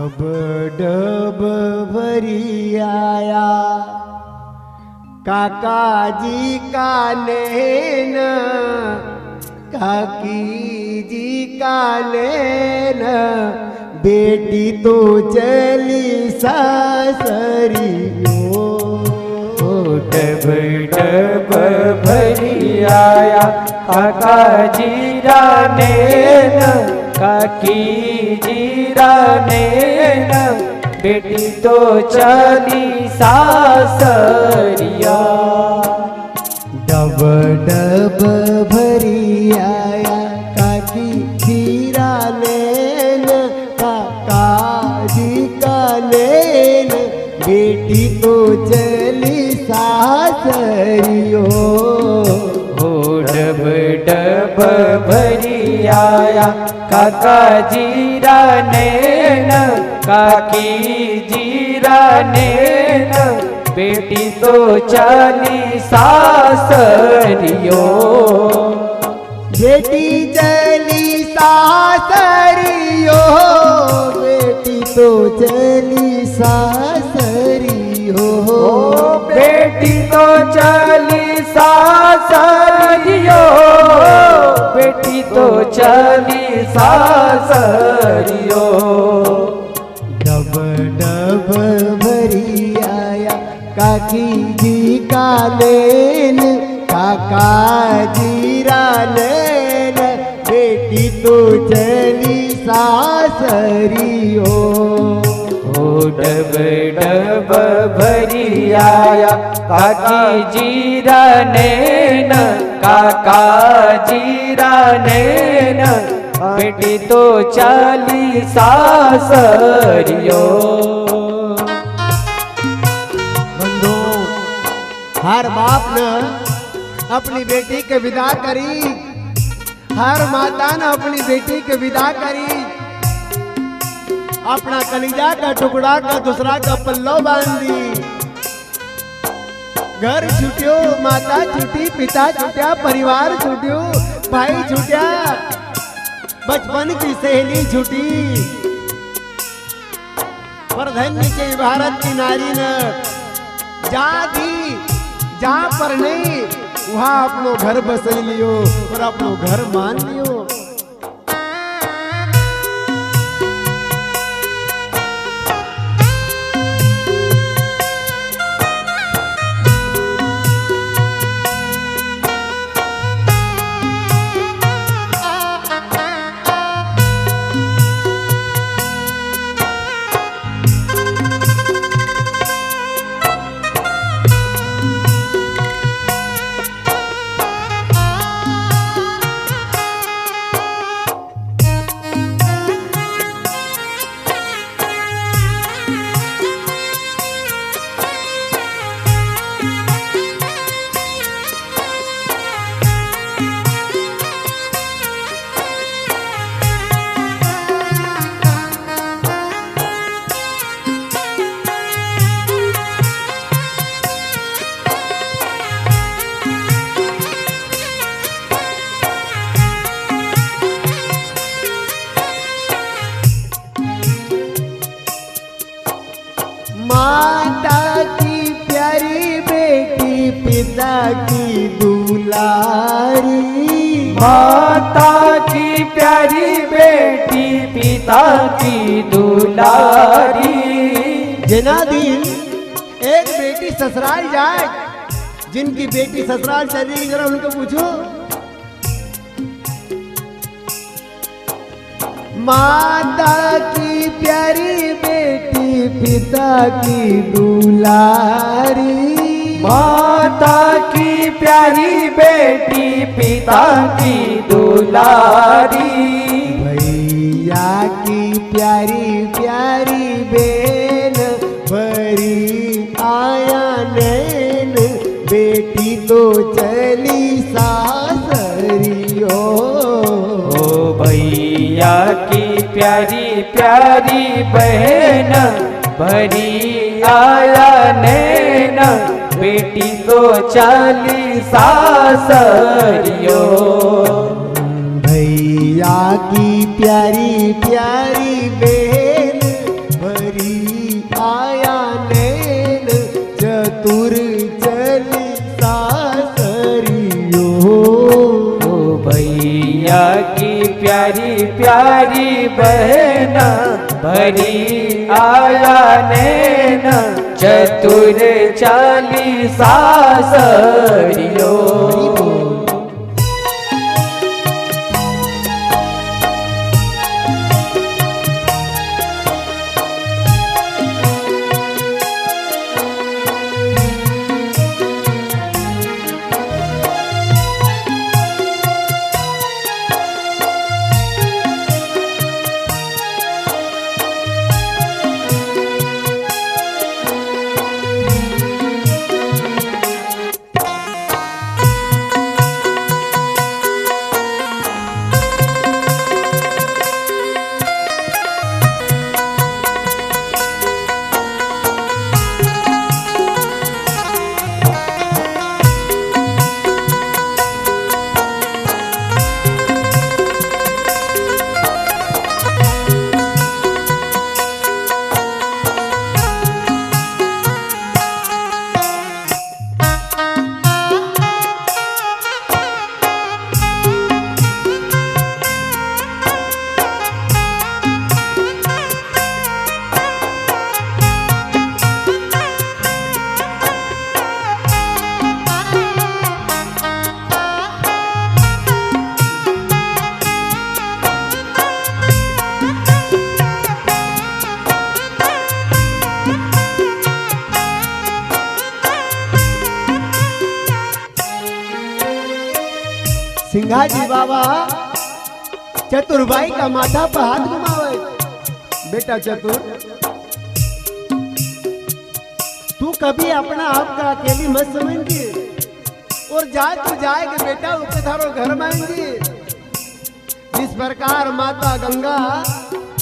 Dub dub भरी आया काका जी का लेन, काकी जी का लेन, बेटी तो चली सासरी डब डब भरी आया काका जीरा नैन, काकी जीरा नैन, बेटी तो चली सासरिया। डब डब भरी आया काकी जीरा लेन, काका जी का लेन, बेटी तो चली सासरियो। डब डब भरी आया काका जीरा नैन, काकी जीरा नैन, बेटी तो चली सासरियो। बेटी चली सासरियो, बेटी तो चली सासरियो, बेटी तो चली सासरियो, बेटी तो चली सासरियो। डब डब भरी आया काकी जी का लेन, काका जीरा लेन, बेटी तो चली सासरियो। डब डब भरी आया काकी जीरा नैन, काका जीरा नैन, बेटी तो चली सासरियो। बंधु, हर बाप ने अपनी बेटी के विदा करी, हर माता ने अपनी बेटी के विदा करी, अपना कलिजा का टुकड़ा का दूसरा का पल्लो बांध दी। घर छूटियो, माता छूटी, पिता छूटिया, परिवार छूटियो, भाई छूटिया, बचपन की सहेली छूटी। पर धन्य के भारत की नारी ने जहाँ दी, जहाँ पर नहीं वहाँ अपनो घर बस लियो और अपनो घर मान लियो। माता की प्यारी बेटी, पिता की दुलारी, माता की प्यारी बेटी, पिता की दुलारी। जिना दिन एक बेटी ससुराल जाए, जिनकी बेटी ससुराल चली जरा उनको पूछो। माता की प्यारी बेटी, पिता की दुलारी, माता की प्यारी बेटी, पिता की दुलारी। भैया की प्यारी प्यारी बेन, भरी आया नैन, बेटी तो चली सासरियो। भैया की प्यारी प्यारी बहन, भरी आया नैन, बेटी तो चली सासरियो। भैया की प्यारी प्यारी बेन, प्यारी प्यारी बहन भरी आया नैन चतुर चाली सासरियो। सिंघाजी बाबा चतुरबाई का माथा पर हाथ घुमावे। बेटा चतुर, तू कभी अपना आप का अकेली मत समझिए और जाए तो जाएगा बेटा ऊपर थारो घर मांगे। जिस प्रकार माता गंगा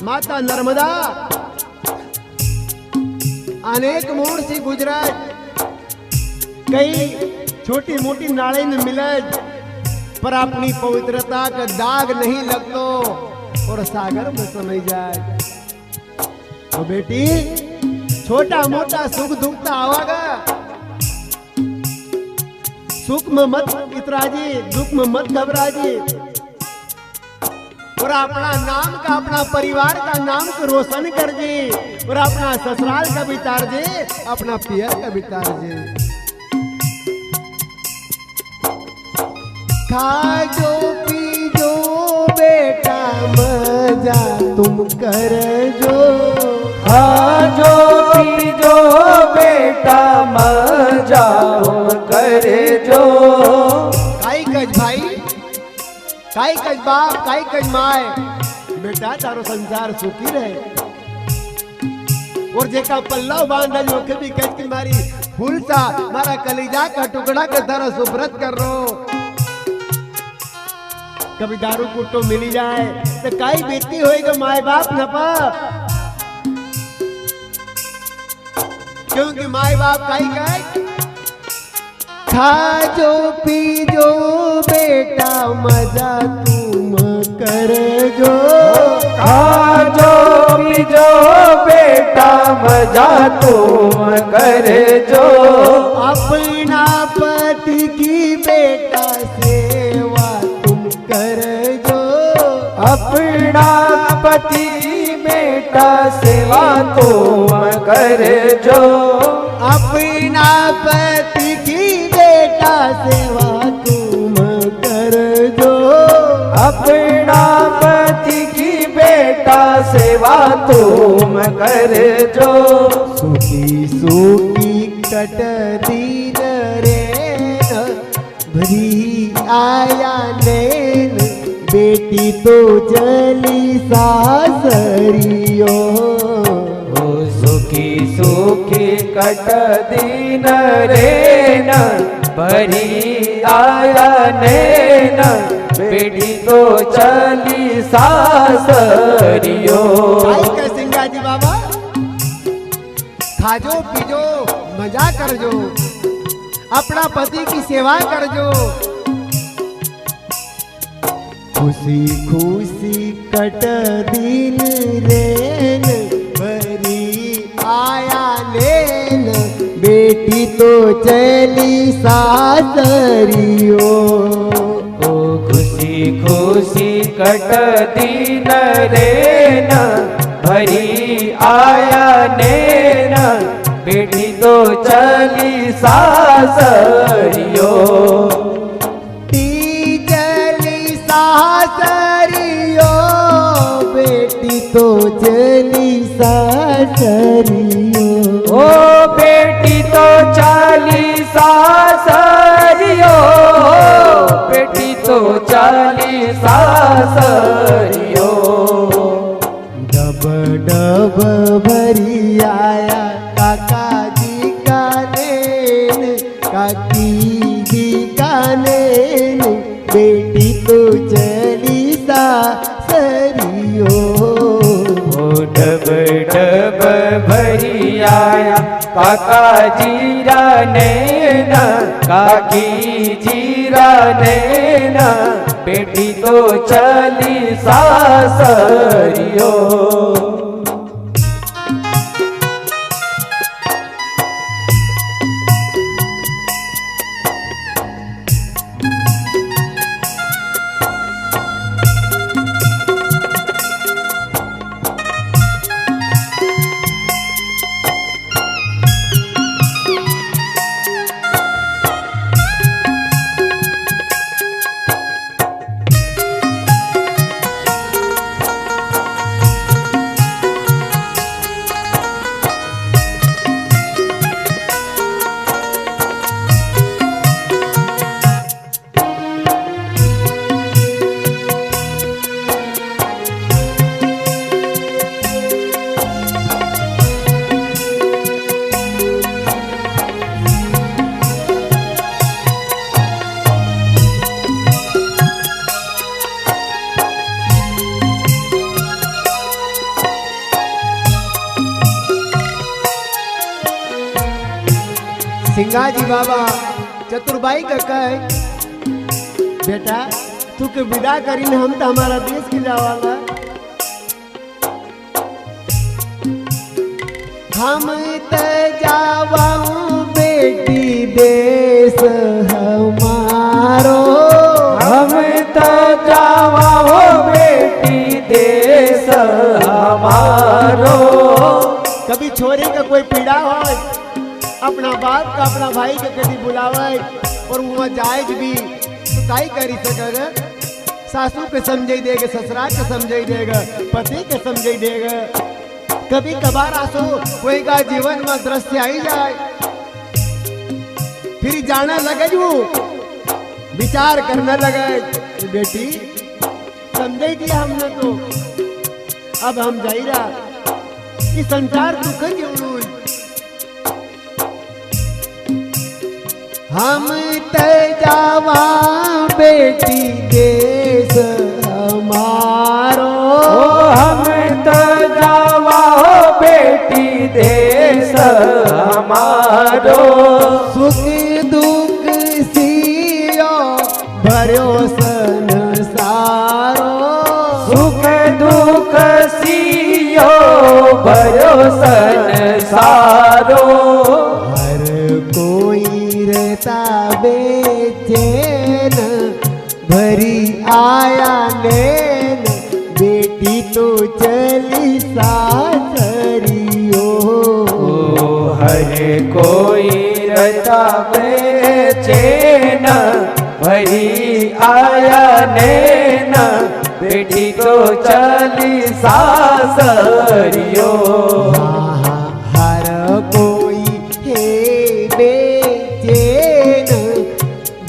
माता नर्मदा अनेक मोड़ से गुजरात कई छोटी मोटी नाले में मिले पर अपनी पवित्रता का दाग नहीं लगतो और सागर में समझ जाए। तो बेटी छोटा मोटा सुख दुख तो आवागा, सुख में मत इतराजी, दुख में मत घबराजी और अपना नाम का अपना परिवार का नाम को रोशन कर जी और अपना ससुराल का भी तार जी, अपना पियर का भी तार जी। खाजो पीजो बेटा मजा तुम कर जो, खाजो पीजो बेटा मजा कर जो। काई कज भाई, काई कज बाप, काई कज माए, बेटा तारो संसार सुखी रहे और जेका पल्ला बांधा जो कभी कज की मारी फूल सा मारा कलीजा का टुकड़ा के तरह सुब्रत कर रो। कभी दारू कुट्टो मिली जाए तो काई बेटी होएगा माए बाप न पाप, क्योंकि माए बाप काई काई खाजो पीजो बेटा मजा तुम कर जो, खाजो पीजो बेटा मजा तुम कर जो। अपना पति की बेटा सेवा तुम कर जो, अपना पति बेटा सेवा तुम कर जो। अपना पति की बेटा सेवा तुम कर जो, अपना पति की बेटा सेवा तुम कर जो। सुखी सुखी कट दीन रे भरी आया नैन बेटी तो चली सासरियो। सुखी सुखी कट दीन रेन भरी आया नैन बेटी तो चली सासरियो। सिंगाजी बाबा खाजो पीजो मजा कर जो, अपना पति की सेवा कर जो। खुशी खुशी कट दिन रेन भरी आया नैन बेटी तो चली सासरियो। खुशी खुशी कट दीन रेन भरी आया नैन बेटी तो चली सासरियो चली सासरियो बेटी तो चली सासरियो ओ बेटी तो चली सासरियो बेटी तो चली सासरियो डब डब भरी आया काका जी का नैन काकी जी का नैन बेटी तो चली सासरियो डब डब भरी आया काका जीरा नैना काकी जीरा नैना बेटी तो चली सासरियो सिंगाजी बाबा चतुरबाई का कह बेटा तू के विदा करी हम तो हमारा देश के जावाला हम तो जावाऊं बेटी देश हमारो हम तो जावा बेटी देश हमारो कभी छोरे का कोई पीड़ा हो अपना बाप का अपना भाई के कभी बुलावे और वहाँ जायज भी तो काई करी सकेगा सासू के समझाई देगा ससुराल के समझाई देगा पति के समझाई देगा कभी कभार आसो कोई का जीवन में दृश्य आई जाए फिर जाना लगे वो विचार करने लगे बेटी समझाई दिया हमने तो अब हम जाई रहा कि संसार दुख क्यों हम ते जावा बेटी देश हमारो हम तो जावा बेटी देश हमारो सुख दुख सियो भर्यो संसारो सुख दुख सियो भरो संसारो हर कोई रहता बेचैन भरी आया नैन बेटी तो चली सासरियो हर कोई रता बेचैन भरी आया नैना बेटी तो चली सासरियो हर कोई है बेचैन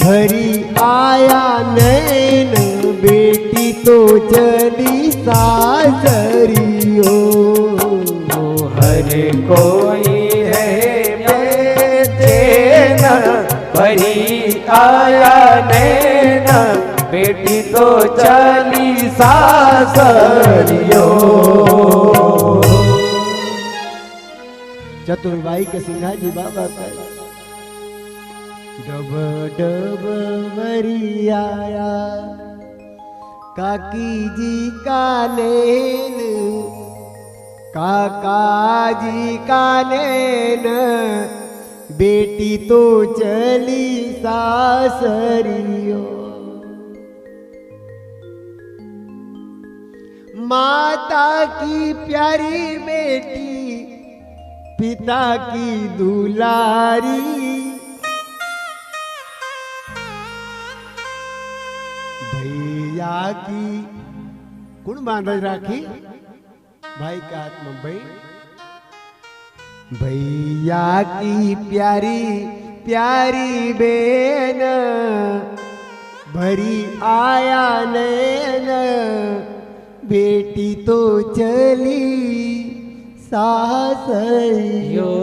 भरी आया नैन बेटी तो चली सासरियो हर कोई है बेचैन भरी आया नैना बेटी तो चली सासरियो चतुरबाई के सिंहा जी बाबा का डब डब भरी आया काकी जी का नैन काका जी का नैन बेटी तो चली सासरियो माता की प्यारी बेटी पिता की दुलारी, भैया की कुण बांध राखी भाई का हाथ में भाई, भैया की प्यारी प्यारी बेन भरी आया नैन, बेटी तो चली सासरियो।